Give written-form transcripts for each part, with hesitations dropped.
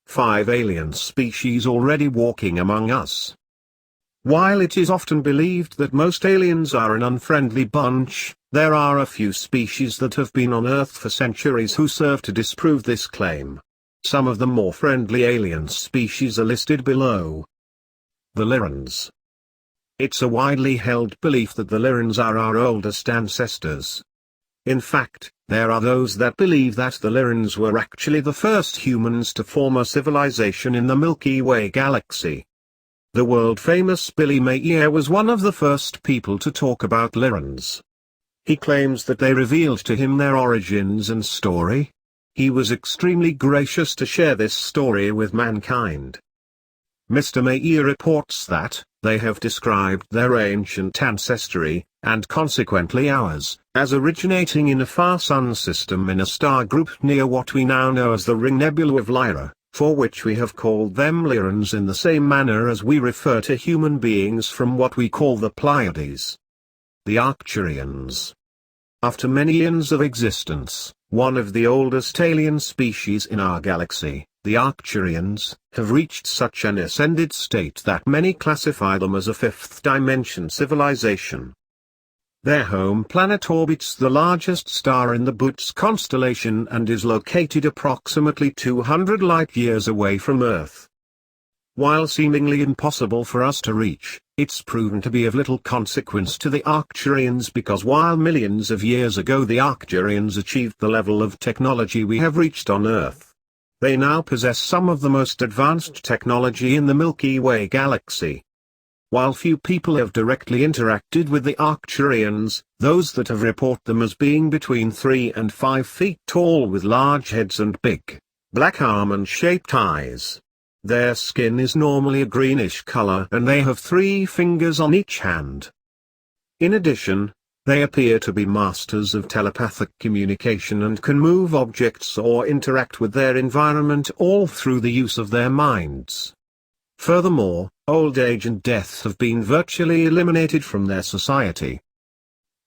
5 alien species already walking among us. While it is often believed that most aliens are an unfriendly bunch, there are a few species that have been on Earth for centuries who serve to disprove this claim. Some of the more friendly alien species are listed below. The Larons. It's a widely held belief that the Larons are our oldest ancestors. In fact, there are those that believe that the Larons were actually the first humans to form a civilization in the Milky Way galaxy. The world-famous Billy Mayer was one of the first people to talk about Larons. He claims that they revealed to him their origins and story. He was extremely gracious to share this story with mankind. Mr. Mayer reports that they have described their ancient ancestry, and consequently ours, as originating in a far sun system in a star group near what we now know as the Ring Nebula of Lyra, for which we have called them Larons in the same manner as we refer to human beings from what we call the Pleiades. The Arcturians. After many eons of existence, one of the oldest alien species in our galaxy, the Arcturians, have reached such an ascended state that many classify them as a fifth-dimension civilization. Their home planet orbits the largest star in the Bootes constellation and is located approximately 200 light-years away from Earth. While seemingly impossible for us to reach, it's proven to be of little consequence to the Arcturians because while millions of years ago the Arcturians achieved the level of technology we have reached on Earth, they now possess some of the most advanced technology in the Milky Way galaxy. While few people have directly interacted with the Arcturians, those that have report them as being between 3 and 5 feet tall with large heads and big, black almond-shaped eyes. Their skin is normally a greenish color and they have 3 fingers on each hand. In addition, they appear to be masters of telepathic communication and can move objects or interact with their environment all through the use of their minds. Furthermore, old age and death have been virtually eliminated from their society.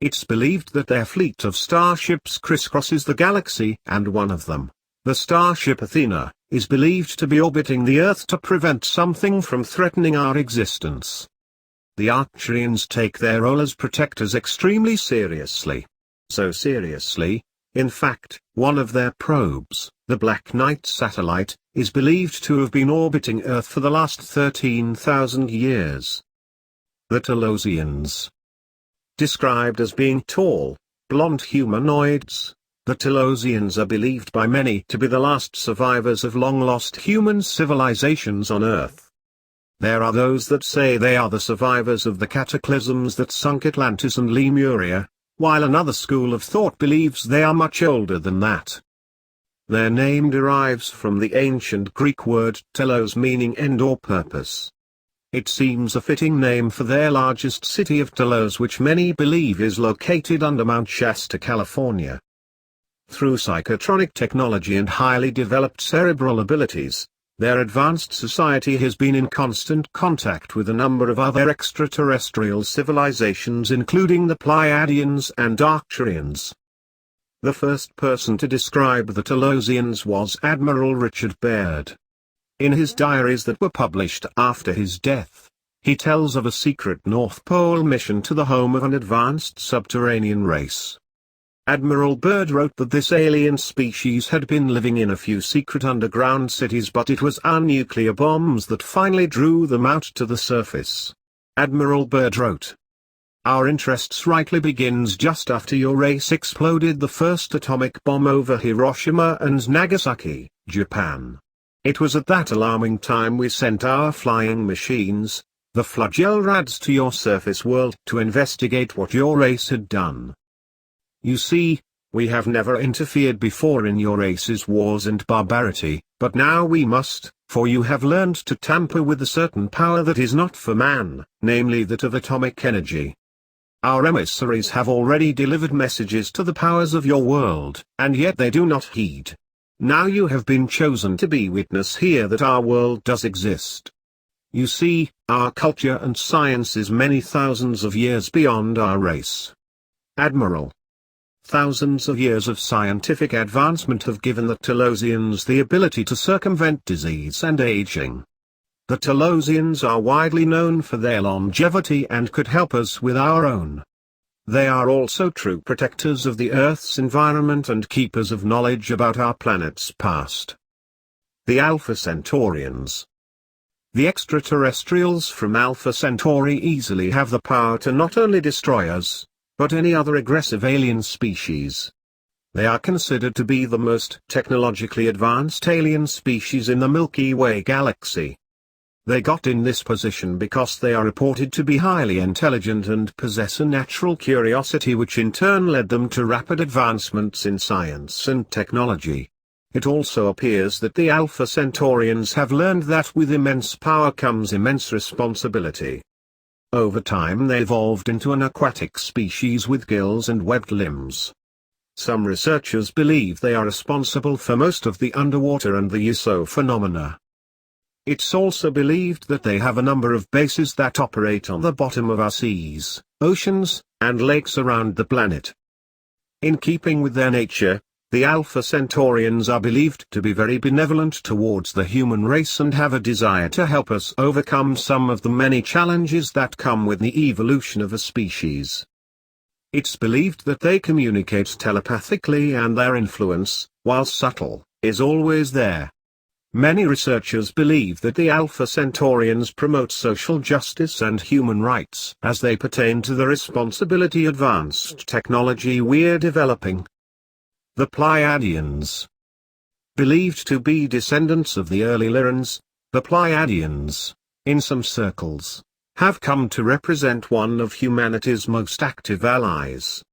It's believed that their fleet of starships crisscrosses the galaxy, and one of them, the starship Athena, is believed to be orbiting the Earth to prevent something from threatening our existence. The Arcturians take their role as protectors extremely seriously. So seriously, in fact, one of their probes, the Black Knight satellite, is believed to have been orbiting Earth for the last 13,000 years. The Telosians. Described as being tall, blonde humanoids, the Telosians are believed by many to be the last survivors of long-lost human civilizations on Earth. There are those that say they are the survivors of the cataclysms that sunk Atlantis and Lemuria, while another school of thought believes they are much older than that. Their name derives from the ancient Greek word telos meaning end or purpose. It seems a fitting name for their largest city of Telos, which many believe is located under Mount Shasta, California. Through psychotronic technology and highly developed cerebral abilities, their advanced society has been in constant contact with a number of other extraterrestrial civilizations including the Pleiadians and Arcturians. The first person to describe the Telosians was Admiral Richard Baird. In his diaries that were published after his death, he tells of a secret North Pole mission to the home of an advanced subterranean race. Admiral Byrd wrote that this alien species had been living in a few secret underground cities, but it was our nuclear bombs that finally drew them out to the surface. Admiral Byrd wrote, "Our interests rightly begins just after your race exploded the first atomic bomb over Hiroshima and Nagasaki, Japan. It was at that alarming time we sent our flying machines, the flagell rads, to your surface world to investigate what your race had done. You see, we have never interfered before in your race's wars and barbarity, but now we must, for you have learned to tamper with a certain power that is not for man, namely that of atomic energy. Our emissaries have already delivered messages to the powers of your world, and yet they do not heed. Now you have been chosen to be witness here that our world does exist. You see, our culture and science is many thousands of years beyond our race." Admiral. thousands of years of scientific advancement have given the Telosians the ability to circumvent disease and aging. The Telosians are widely known for their longevity and could help us with our own. They are also true protectors of the Earth's environment and keepers of knowledge about our planet's past. The Alpha Centaurians. The extraterrestrials from Alpha Centauri easily have the power to not only destroy us, but any other aggressive alien species. They are considered to be the most technologically advanced alien species in the Milky Way galaxy. They got in this position because they are reported to be highly intelligent and possess a natural curiosity which in turn led them to rapid advancements in science and technology. It also appears that the Alpha Centaurians have learned that with immense power comes immense responsibility. Over time they evolved into an aquatic species with gills and webbed limbs. Some researchers believe they are responsible for most of the underwater and the USO phenomena. It's also believed that they have a number of bases that operate on the bottom of our seas, oceans, and lakes around the planet. In keeping with their nature, the Alpha Centaurians are believed to be very benevolent towards the human race and have a desire to help us overcome some of the many challenges that come with the evolution of a species. It's believed that they communicate telepathically and their influence, while subtle, is always there. Many researchers believe that the Alpha Centaurians promote social justice and human rights as they pertain to the responsibility advanced technology we're developing. The Pleiadians. Believed to be descendants of the early Larons, the Pleiadians, in some circles, have come to represent one of humanity's most active allies.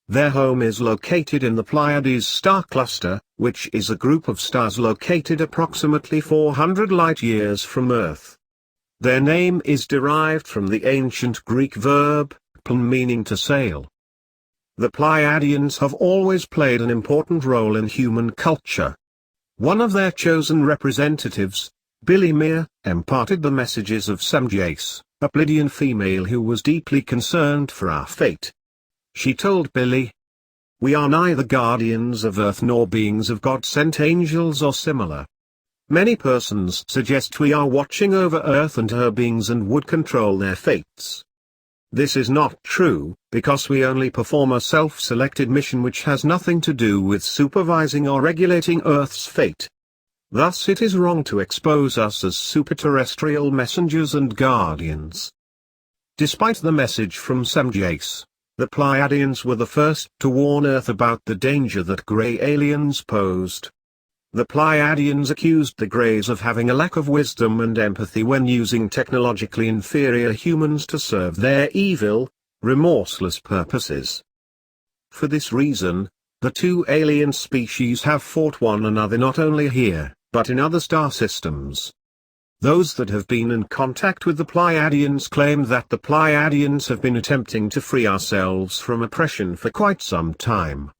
Their home is located in the Pleiades star cluster, which is a group of stars located approximately 400 light-years from Earth. Their name is derived from the ancient Greek verb, plein, meaning to sail. The Pleiadians have always played an important role in human culture. One of their chosen representatives, Billy Meir, imparted the messages of Semjace, a Pleiadian female who was deeply concerned for our fate. She told Billy, "We are neither guardians of Earth nor beings of God-sent angels or similar. Many persons suggest we are watching over Earth and her beings and would control their fates. This is not true, because we only perform a self-selected mission which has nothing to do with supervising or regulating Earth's fate. Thus it is wrong to expose us as superterrestrial messengers and guardians." Despite the message from Semjace, the Pleiadians were the first to warn Earth about the danger that Grey aliens posed. The Pleiadians accused the Greys of having a lack of wisdom and empathy when using technologically inferior humans to serve their evil, remorseless purposes. For this reason, the two alien species have fought one another not only here, but in other star systems. Those that have been in contact with the Pleiadians claim that the Pleiadians have been attempting to free ourselves from oppression for quite some time.